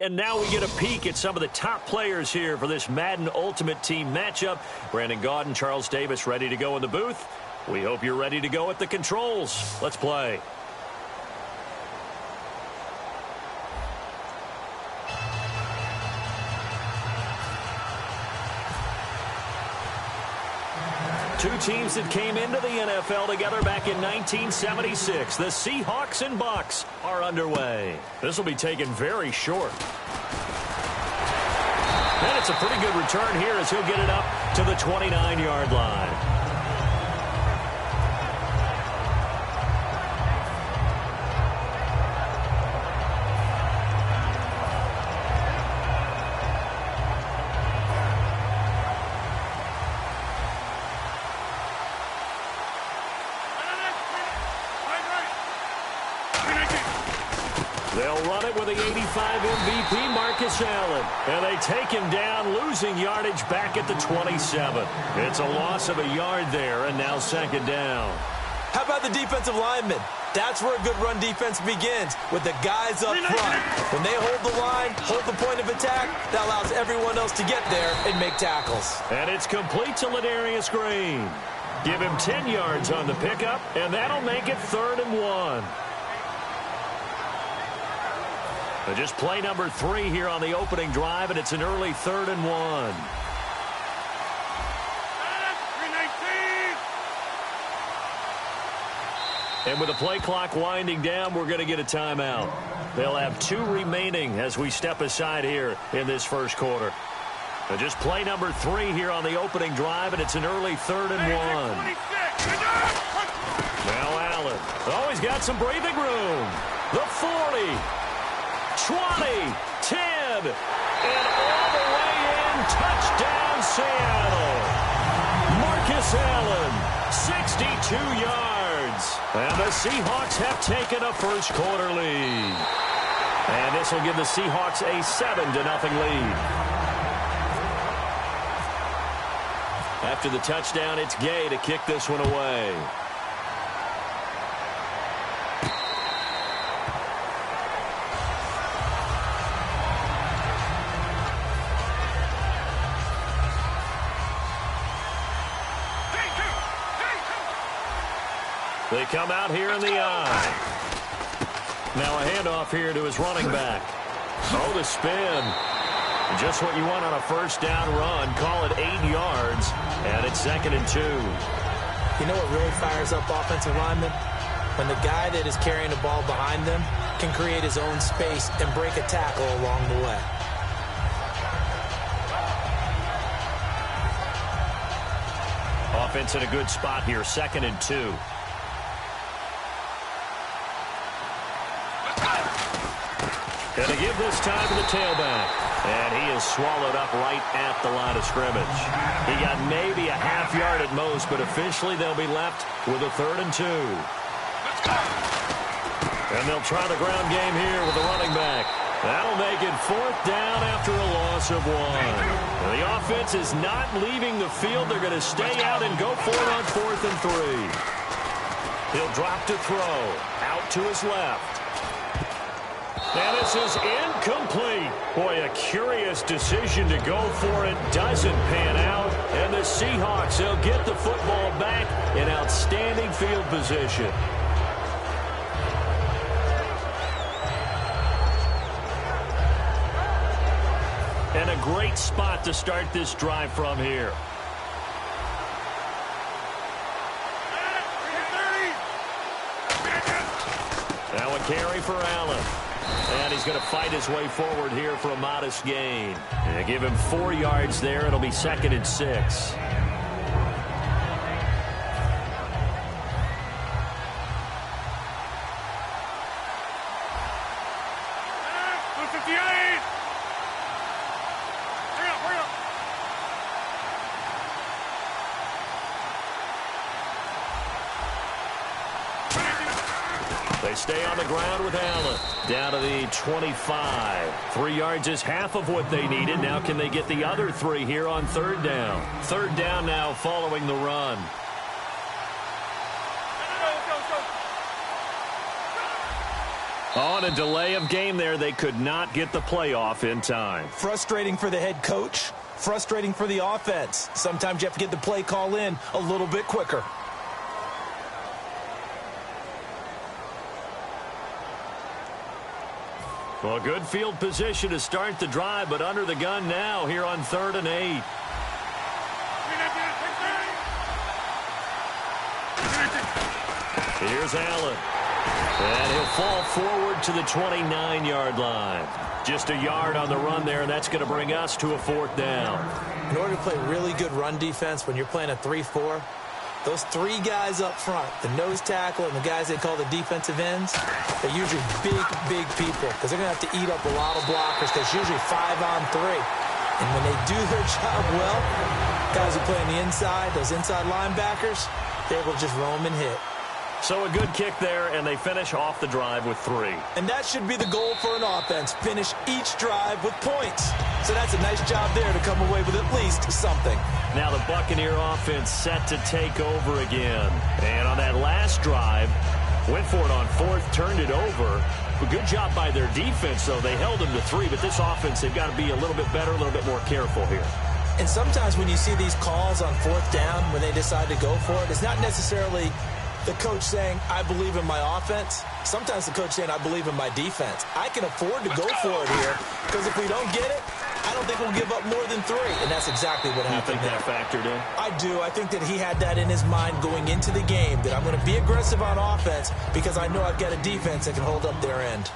And now we get a peek at some of the top players here for this Madden Ultimate Team matchup. Brandon Gaudin, Charles Davis ready to go in the booth. We hope you're ready to go at the controls. Let's play. Two teams that came into the NFL together back in 1976. The Seahawks and Bucs are underway. This will be taken very short. And it's a pretty good return here as he'll get it up to the 29-yard line. They'll run it with the 85 MVP, Marcus Allen. And they take him down, losing yardage back at the 27. It's a loss of a yard there, and now second down. How about the defensive linemen? That's where a good run defense begins, with the guys up front. When they hold the line, hold the point of attack, that allows everyone else to get there and make tackles. And it's complete to Ladarius Green. Give him 10 yards on the pickup, and that'll make it 3rd and 1. Just play number 3 here on the opening drive, and it's an early 3rd and 1. And with the play clock winding down, we're going to get a timeout. They'll have 2 remaining as we step aside here in this first quarter. Just play number 3 here on the opening drive, and it's an early 3rd and 1. Now Allen. Oh, he's got some breathing room. The 40. 20, 10, and all the way in, touchdown Seattle. Marcus Allen, 62 yards. And the Seahawks have taken a first quarter lead. And this will give the Seahawks a 7-0 lead. After the touchdown, it's Gay to kick this one away. They come out here in the eye. Now a handoff here to his running back. Oh, the spin. Just what you want on a first down run. Call it 8 yards, and it's 2nd and 2. You know what really fires up offensive linemen? When the guy that is carrying the ball behind them can create his own space and break a tackle along the way. Offense in a good spot here, 2nd and 2. And to give this time to the tailback. And he is swallowed up right at the line of scrimmage. He got maybe a half yard at most, but officially they'll be left with a 3rd and 2. And they'll try the ground game here with the running back. That'll make it 4th down after a loss of 1. Well, the offense is not leaving the field. They're going to stay out and go for it on 4th and 3. He'll drop to throw. Out to his left. And this is incomplete. Boy, a curious decision to go for it. Doesn't pan out. And the Seahawks, they'll get the football back in outstanding field position. And a great spot to start this drive from here. Now a carry for Allen. And he's going to fight his way forward here for a modest gain. And give him 4 yards there. It'll be 2nd and 6. They stay on the ground with Allen. Down to the 25. 3 yards is half of what they needed. Now can they get the other 3 here on 3rd down? 3rd down now following the run. On a delay of game there, they could not get the playoff in time. Frustrating for the head coach, frustrating for the offense. Sometimes you have to get the play call in a little bit quicker. Well, good field position to start the drive, but under the gun now here on 3rd and 8. Here's Allen. And he'll fall forward to the 29-yard line. Just a yard on the run there, and that's going to bring us to a 4th down. In order to play really good run defense when you're playing a 3-4, those 3 guys up front, the nose tackle and the guys they call the defensive ends, they're usually big people because they're going to have to eat up a lot of blockers because usually 5 on 3. And when they do their job well, guys who play on the inside, those inside linebackers, they're able to just roam and hit. So a good kick there, and they finish off the drive with 3. And that should be the goal for an offense, finish each drive with points. So that's a nice job there to come away with at least something. Now the Buccaneer offense set to take over again. And on that last drive, went for it on 4th, turned it over. A good job by their defense, though. They held them to 3, but this offense, they've got to be a little bit better, a little bit more careful here. And sometimes when you see these calls on 4th down, when they decide to go for it, it's not necessarily the coach saying, I believe in my offense. Sometimes the coach saying, I believe in my defense. I can afford to go for it here because if we don't get it, I don't think we'll give up more than 3. And that's exactly what happened there. You think that factored in? I do. I think that he had that in his mind going into the game, that I'm going to be aggressive on offense because I know I've got a defense that can hold up their end.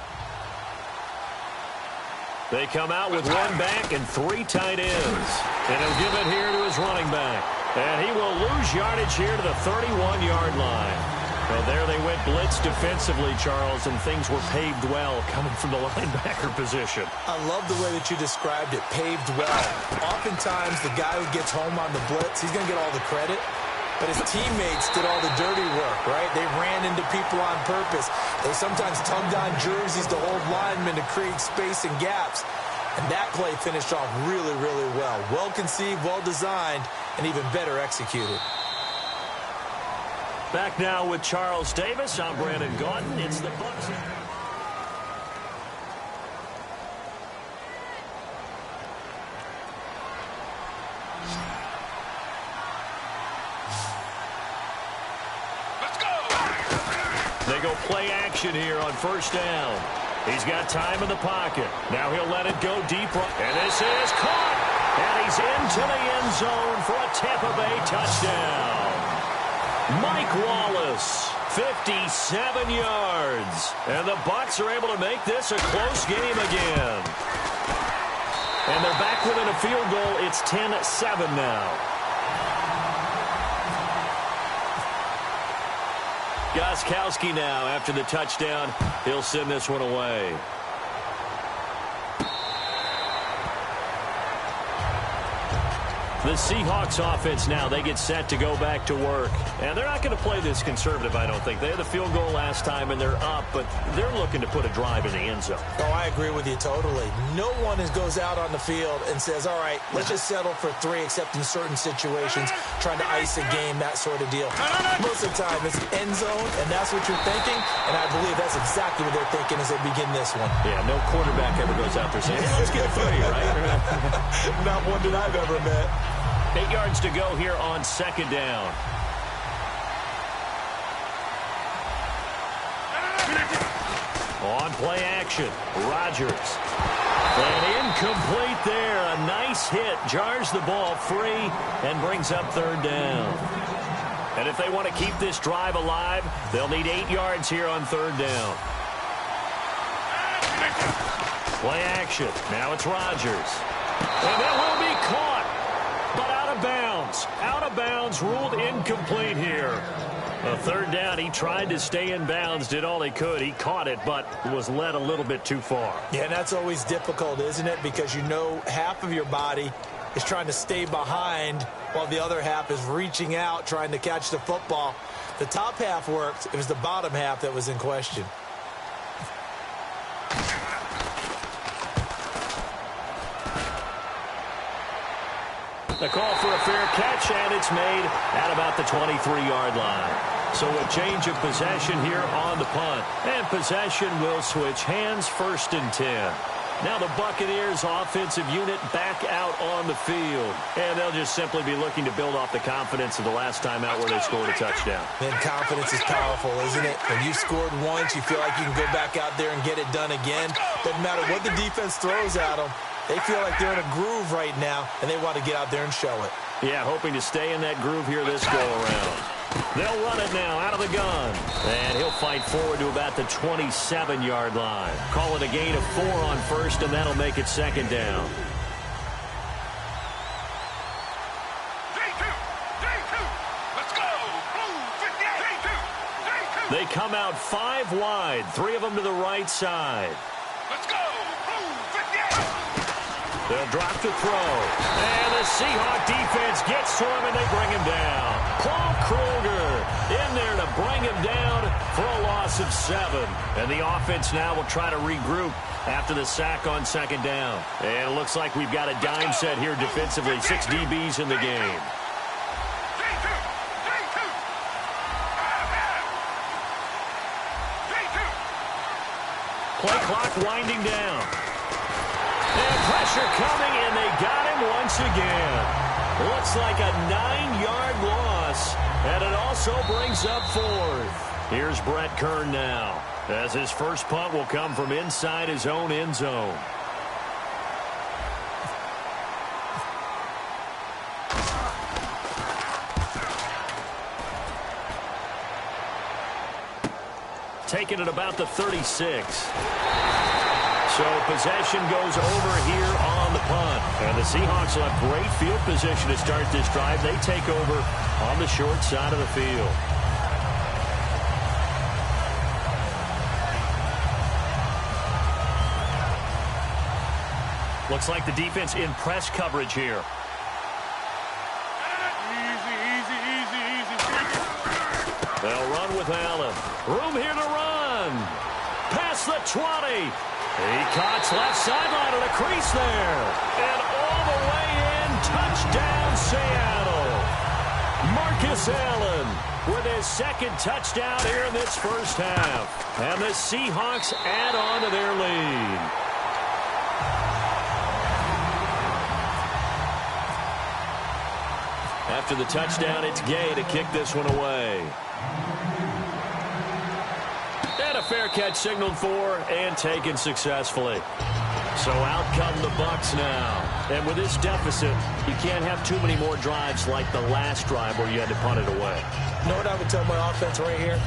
They come out with 1 back and 3 tight ends. And he'll give it here to his running back. And he will lose yardage here to the 31-yard line. Well, there they went blitz defensively, Charles, and things were paved well coming from the linebacker position. I love the way that you described it, paved well. Oftentimes, the guy who gets home on the blitz, he's going to get all the credit. But his teammates did all the dirty work, right? They ran into people on purpose. They sometimes tugged on jerseys to hold linemen to create space and gaps. And that play finished off really, really well. Well conceived, well designed, and even better executed. Back now with Charles Davis. I'm Brandon Gaudin. It's the Bucs. They go play action here on 1st down. He's got time in the pocket. Now he'll let it go deep. And this is caught. And he's into the end zone for a Tampa Bay touchdown. Mike Wallace, 57 yards. And the Bucs are able to make this a close game again. And they're back within a field goal. It's 10-7 now. Gostkowski now after the touchdown. He'll send this one away. The Seahawks offense now, they get set to go back to work. And they're not going to play this conservative, I don't think. They had the field goal last time, and they're up, but they're looking to put a drive in the end zone. Oh, I agree with you totally. No one goes out on the field and says, all right, let's just settle for 3, except in certain situations, trying to ice a game, that sort of deal. Most of the time, it's the end zone, and that's what you're thinking, and I believe that's exactly what they're thinking as they begin this one. Yeah, no quarterback ever goes out there saying, hey, let's get 3, right? Not one that I've ever met. 8 yards to go here on 2nd down. On play action, Rodgers. And incomplete there. A nice hit. Jars the ball free and brings up 3rd down. And if they want to keep this drive alive, they'll need 8 yards here on 3rd down. Play action. Now it's Rodgers. And that will be caught. But out of bounds. Out of bounds, ruled incomplete here. A 3rd down, he tried to stay in bounds, did all he could. He caught it, but was led a little bit too far. Yeah, and that's always difficult, isn't it? Because you know half of your body is trying to stay behind while the other half is reaching out, trying to catch the football. The top half worked. It was the bottom half that was in question. The call for a fair catch, and it's made at about the 23-yard line. So a change of possession here on the punt. And possession will switch hands, 1st and 10. Now the Buccaneers offensive unit back out on the field. And they'll just simply be looking to build off the confidence of the last time out where they scored a touchdown. And confidence is powerful, isn't it? When you scored once, you feel like you can go back out there and get it done again. Doesn't matter what the defense throws at them. They feel like they're in a groove right now, and they want to get out there and show it. Yeah, hoping to stay in that groove here this go-around. They'll run it now out of the gun. And he'll fight forward to about the 27-yard line. Call it a gain of 4 on 1st, and that'll make it 2nd down. They come out 5 wide, 3 of them to the right side. They'll drop to throw. And the Seahawk defense gets to him, and they bring him down. Paul Kruger in there to bring him down for a loss of 7. And the offense now will try to regroup after the sack on 2nd down. And it looks like we've got a dime set here defensively. 6 DBs in the game. Play clock winding down. And pressure coming, and they got him once again. Looks like a 9-yard loss, and it also brings up 4th. Here's Brett Kern now, as his first punt will come from inside his own end zone. Taken at about the 36. So possession goes over here on the punt. And the Seahawks will have great field position to start this drive. They take over on the short side of the field. Looks like the defense in press coverage here. They'll run with Allen. Room here to run. Past the 20. He cuts left sideline and a crease there. And all the way in, touchdown Seattle. Marcus Allen with his 2nd touchdown here in this first half. And the Seahawks add on to their lead. After the touchdown, it's Gay to kick this one away. And a fair catch signaled for and taken successfully. So out come the Bucs now. And with this deficit, you can't have too many more drives like the last drive where you had to punt it away. You know what I would tell my offense right here?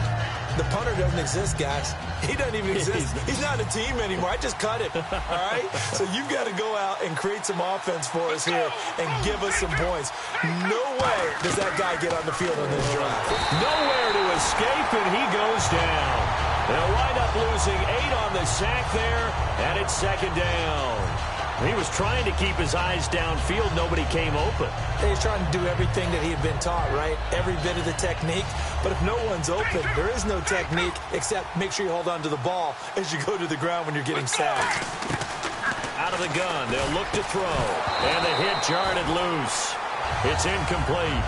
The punter doesn't exist, guys. He doesn't even exist. He's not a team anymore. I just cut it, all right? So you've got to go out and create some offense for us here and give us some points. No way does that guy get on the field on this drive. Nowhere to escape, and he goes down. They'll wind up losing 8 on the sack there, and it's 2nd down. He was trying to keep his eyes downfield. Nobody came open. He's trying to do everything that he had been taught, right? Every bit of the technique. But if no one's open, there is no technique except make sure you hold on to the ball as you go to the ground when you're getting sacked. Out of the gun, they'll look to throw. And the hit jarred it loose. It's incomplete.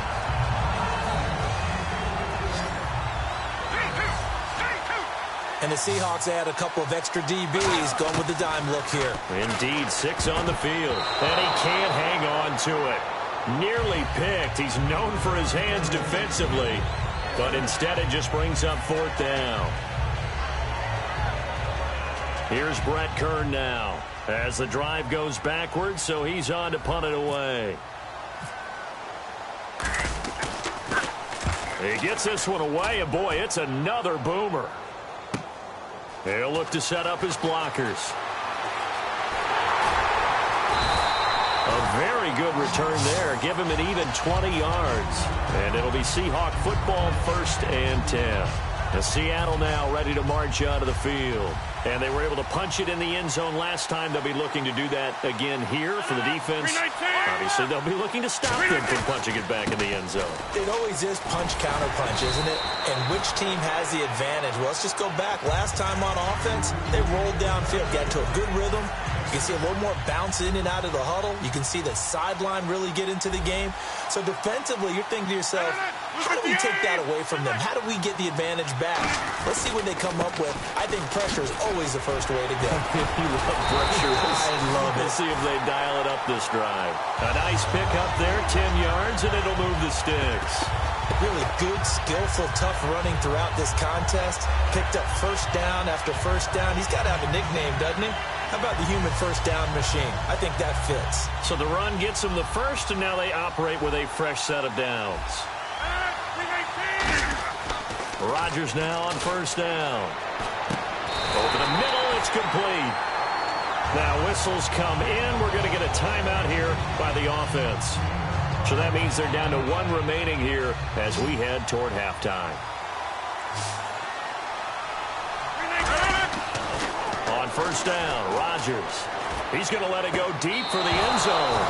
And the Seahawks add a couple of extra DBs going with the dime look here. Indeed, 6 on the field. And he can't hang on to it. Nearly picked. He's known for his hands defensively. But instead it just brings up 4th down. Here's Brett Kern now. As the drive goes backwards, so he's on to punt it away. He gets this one away, and boy, it's another boomer. He'll look to set up his blockers. A very good return there. Give him an even 20 yards. And it'll be Seahawk football, 1st and 10. And Seattle now ready to march out of the field. And they were able to punch it in the end zone last time. They'll be looking to do that again here for the defense. Obviously, they'll be looking to stop them from punching it back in the end zone. It always is punch-counter-punch, isn't it? And which team has the advantage? Well, let's just go back. Last time on offense, they rolled downfield, got to a good rhythm, You can see a little more bounce in and out of the huddle. You can see the sideline really get into the game. So defensively, you're thinking to yourself, how do we take that away from them? How do we get the advantage back? Let's see what they come up with. I think pressure is always the first way to go. You love pressure. I love it. Let's see if they dial it up this drive. A nice pick up there, 10 yards, and it'll move the sticks. Really good, skillful, tough running throughout this contest. Picked up first down after first down. He's got to have a nickname, doesn't he? How about the human first down machine? I think that fits. So the run gets them the first, and now they operate with a fresh set of downs. Rodgers now on first down. Over the middle, it's complete. Now whistles come in. We're going to get a timeout here by the offense. So that means they're down to 1 remaining here as we head toward halftime. On first down, Rodgers. He's going to let it go deep for the end zone.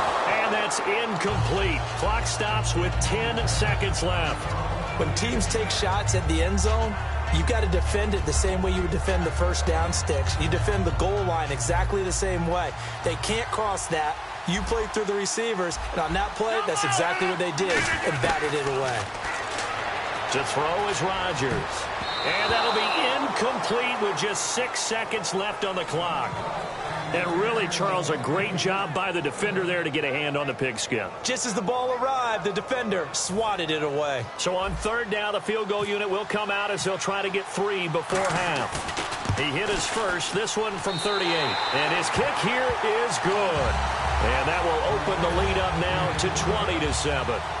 And that's incomplete. Clock stops with 10 seconds left. When teams take shots at the end zone, you've got to defend it the same way you would defend the first down sticks. You defend the goal line exactly the same way. They can't cross that. You played through the receivers, and on that play, that's exactly what they did, and batted it away. To throw is Rodgers. And that'll be incomplete with just 6 seconds left on the clock. And really, Charles, a great job by the defender there to get a hand on the pigskin. Just as the ball arrived, the defender swatted it away. So on third down, the field goal unit will come out as they'll try to get 3 before half. He hit his first, this one from 38. And his kick here is good. And that will open the lead up now to 20-7.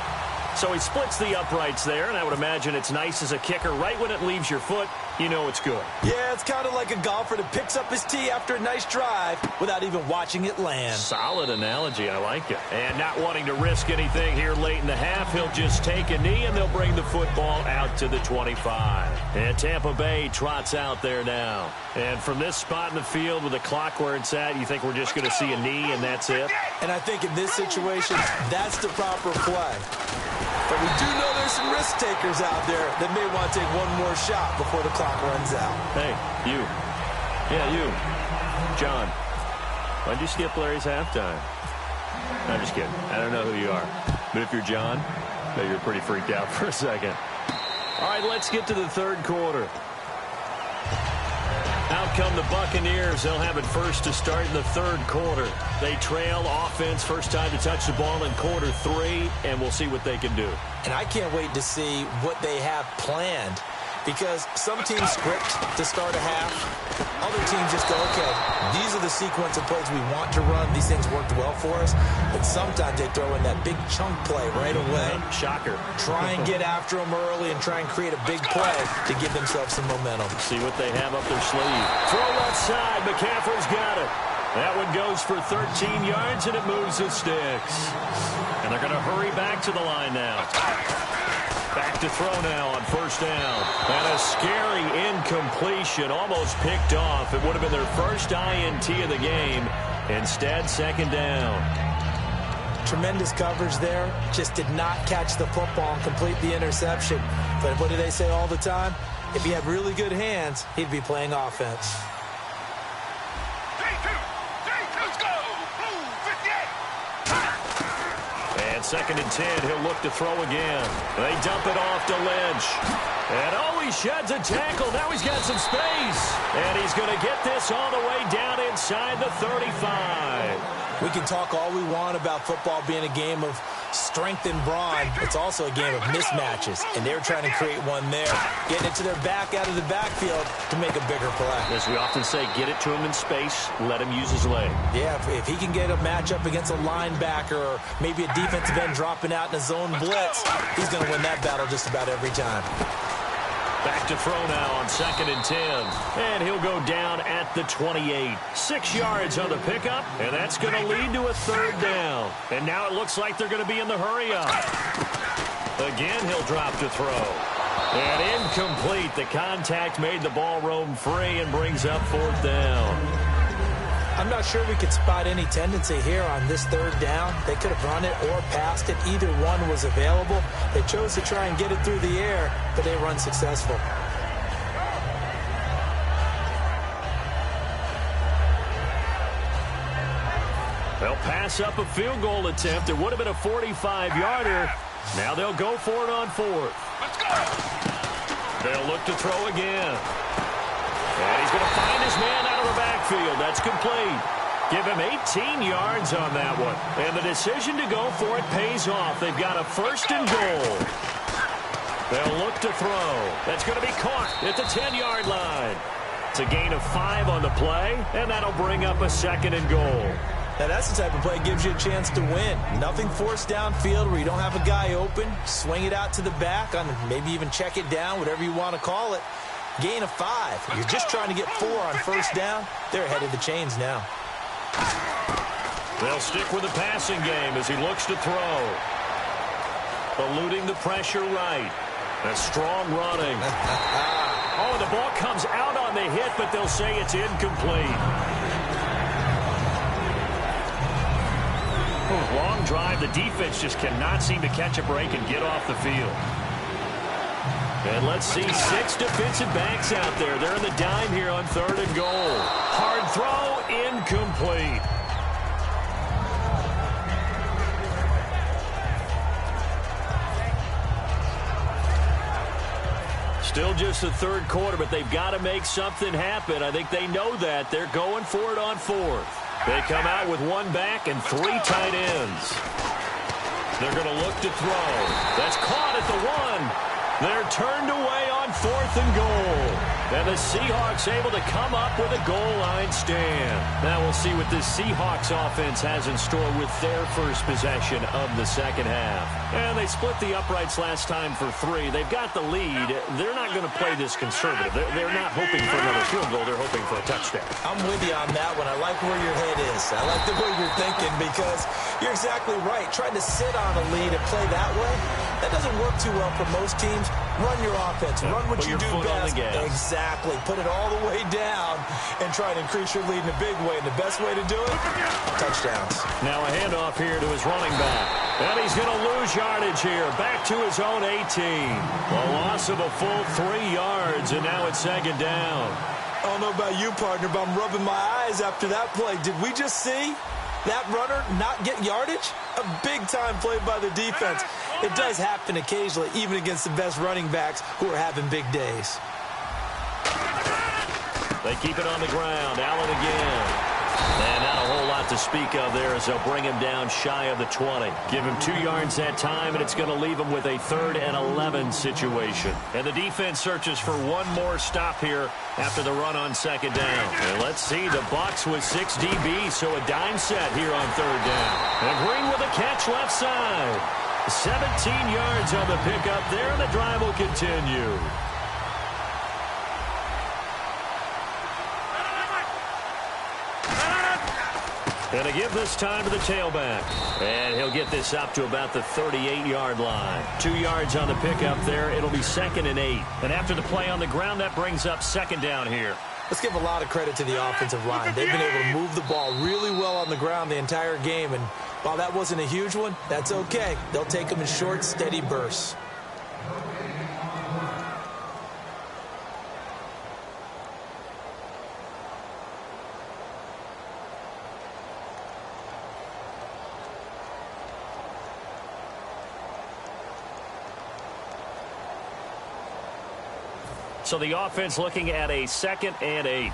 So he splits the uprights there, and I would imagine it's nice as a kicker. Right when it leaves your foot, you know it's good. Yeah, it's kind of like a golfer that picks up his tee after a nice drive without even watching it land. Solid analogy. I like it. And not wanting to risk anything here late in the half, he'll just take a knee, and they'll bring the football out to the 25. And Tampa Bay trots out there now. And from this spot in the field with the clock where it's at, you think we're just going to see a knee and that's it? And I think in this situation, that's the proper play. But we do know there's some risk takers out there that may want to take one more shot before the clock runs out. Hey, you. Yeah, you. John, why'd you skip Larry's halftime? I'm just kidding. I don't know who you are. But if you're John, maybe you're pretty freaked out for a second. All right, let's get to the third quarter. Out come the Buccaneers. They'll have it first to start in the third quarter. They trail offense, first time to touch the ball in quarter 3, and we'll see what they can do. And I can't wait to see what they have planned, because some teams script to start a half. Other teams just go, okay, these are the sequence of plays we want to run. These things worked well for us. But sometimes they throw in that big chunk play right away. Shocker. Try and get after them early and try and create a big play to give themselves some momentum. See what they have up their sleeve. Throw left side. McCaffrey's got it. That one goes for 13 yards, and it moves the sticks. And they're going to hurry back to the line now. Back to throw now on first down. And a scary incompletion, almost picked off. It would have been their first INT of the game. Instead, second down. Tremendous coverage there. Just did not catch the football and complete the interception. But what do they say all the time? If he had really good hands, he'd be playing offense. Second and 10, he'll look to throw again. They dump it off to Lynch. And oh, he sheds a tackle. Now he's got some space. And he's going to get this all the way down inside the 35. We can talk all we want about football being a game of strength and brawn. It's also a game of mismatches. And they're trying to create one there. Getting it to their back out of the backfield to make a bigger play. As we often say, get it to him in space. Let him use his leg. Yeah, if he can get a matchup against a linebacker or maybe a defensive end dropping out in a zone blitz, he's going to win that battle just about every time. Back to throw now on second and 10. And he'll go down at the 28. 6 yards on the pickup, and that's going to lead to a third down. And now it looks like they're going to be in the hurry-up. Again, he'll drop to throw. And incomplete. The contact made the ball roam free and brings up fourth down. I'm not sure we could spot any tendency here on this third down. They could have run it or passed it. Either one was available. They chose to try and get it through the air, but they were unsuccessful. pass up a field goal attempt. It would have been a 45-yarder. Now they'll go for it on fourth. Let's go. They'll look to throw again. And he's going to find his man out of the backfield. That's complete. Give him 18 yards on that one. And the decision to go for it pays off. They've got a first and goal. They'll look to throw. That's going to be caught at the 10-yard line. It's a gain of 5 on the play, and that'll bring up a second and goal. Now, that's the type of play that gives you a chance to win. Nothing forced downfield where you don't have a guy open. Swing it out to the back, on maybe even check it down, whatever you want to call it. Gain of 5. You're just trying to get 4 on first down. They're ahead of the chains now. They'll stick with the passing game as he looks to throw. Eluding the pressure right. A strong running. Oh, the ball comes out on the hit, but they'll say it's incomplete. Long drive. The defense just cannot seem to catch a break and get off the field. And let's see 6 defensive backs out there. They're in the dime here on third and goal. Hard throw, incomplete. Still just the third quarter, but they've got to make something happen. I think they know that. They're going for it on fourth. They come out with 1 back and 3 tight ends. They're going to look to throw. That's caught at the 1. They're turned away on fourth and goal. And the Seahawks able to come up with a goal line stand. Now we'll see what this Seahawks offense has in store with their first possession of the second half. And they split the uprights last time for 3. They've got the lead. They're not going to play this conservative. They're not hoping for another field goal. They're hoping for a touchdown. I'm with you on that one. I like where your head is. I like the way you're thinking because you're exactly right. Trying to sit on a lead and play that way, that doesn't work too well for most teams. Run your offense. Run what you do best. Exactly. Put it all the way down and try to increase your lead in a big way. And the best way to do it, touchdowns. Now a handoff here to his running back. And he's going to lose yardage here. Back to his own 18. A loss of a full 3 yards, and now it's second down. I don't know about you, partner, but I'm rubbing my eyes after that play. Did we just see that runner not get yardage? A big-time play by the defense. It does happen occasionally, even against the best running backs who are having big days. They keep it on the ground. Allen again. And not a whole lot to speak of there as they'll bring him down shy of the 20. Give him 2 yards that time, and it's going to leave him with a 3rd and 11 situation. And the defense searches for one more stop here after the run on second down. And let's see, the Bucs with 6 DBs, so a dime set here on third down. And Green with a catch left side. 17 yards on the pickup there, and the drive will continue. And a give this time to the tailback. And he'll get this up to about the 38-yard line. 2 yards on the pickup there. It'll be 2nd and 8. And after the play on the ground, that brings up second down here. Let's give a lot of credit to the offensive line. They've been able to move the ball really well on the ground the entire game. And while that wasn't a huge one, that's okay. They'll take them in short, steady bursts. So the offense looking at a 2nd and 8.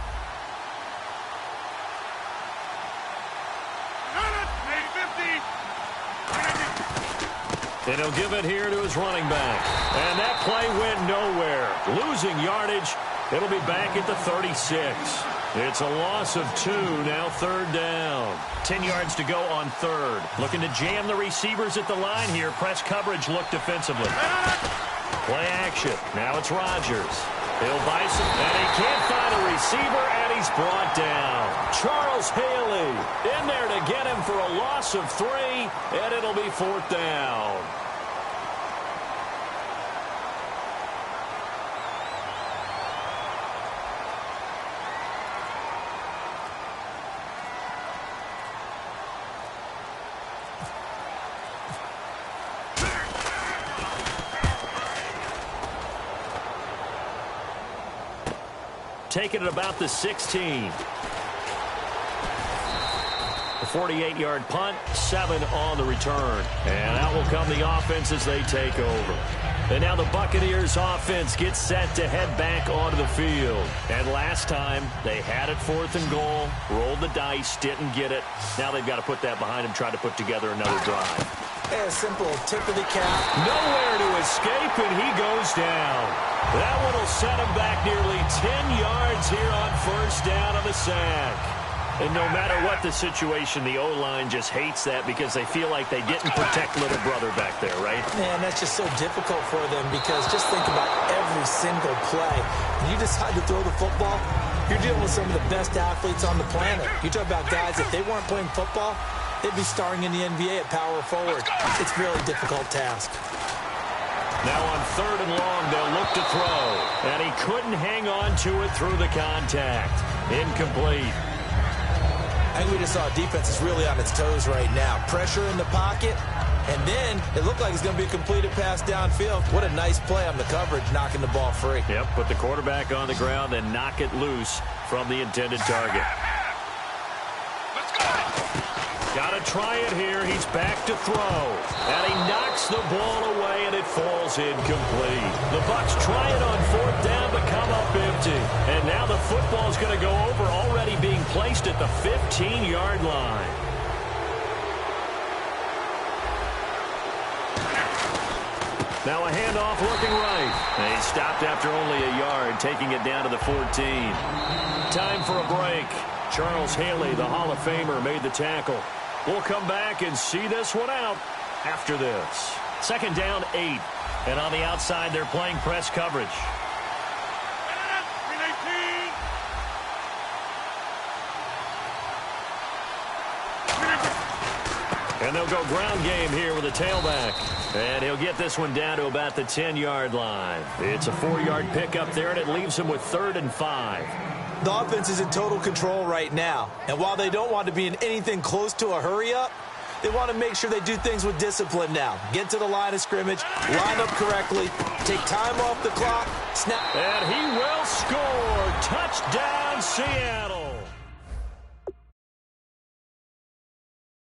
And he'll give it here to his running back. And that play went nowhere. Losing yardage. It'll be back at the 36. It's a loss of 2, now 3rd down. 10 yards to go on 3rd. Looking to jam the receivers at the line here. Press coverage look defensively. Play action. Now it's Rodgers. He'll buy some, and he can't find a receiver, and he's brought down. Charles Haley in there to get him for a loss of 3, and it'll be 4th down. Taking it about the 16. 48-yard punt, 7 on the return. And out will come the offense as they take over. And now the Buccaneers offense gets set to head back onto the field. And last time, they had it 4th and goal, rolled the dice, didn't get it. Now they've got to put that behind them, try to put together another drive. A simple tip of the cap. Nowhere to escape, and he goes down. That one will set him back nearly 10 yards here on 1st down on the sack. And no matter what the situation, the O-line just hates that because they feel like they didn't protect little brother back there, right? Man, that's just so difficult for them because just think about every single play. When you decide to throw the football, you're dealing with some of the best athletes on the planet. You talk about guys, if they weren't playing football, they'd be starring in the NBA at power forward. It's a really difficult task. Now on 3rd and long, they'll look to throw. And he couldn't hang on to it through the contact. Incomplete. I think we just saw defense is really on its toes right now. Pressure in the pocket, and then it looked like it's going to be a completed pass downfield. What a nice play on the coverage, knocking the ball free. Yep, put the quarterback on the ground and knock it loose from the intended target. Let's go. Got to try it here. He's back to throw. And he knocks the ball away, and it falls incomplete. The Bucs try it on 4th down, but come up empty. And now the football's going to go over, already being placed at the 15-yard line. Now a handoff looking right. And he stopped after only a yard, taking it down to the 14. Time for a break. Charles Haley, the Hall of Famer, made the tackle. We'll come back and see this one out after this. 2nd down, 8. And on the outside, they're playing press coverage. And they'll go ground game here with a tailback. And he'll get this one down to about the 10-yard line. It's a 4-yard pickup there, and it leaves him with 3rd and 5. The offense is in total control right now. And while they don't want to be in anything close to a hurry-up, they want to make sure they do things with discipline now. Get to the line of scrimmage, line up correctly, take time off the clock, snap. And he will score. Touchdown, Seattle.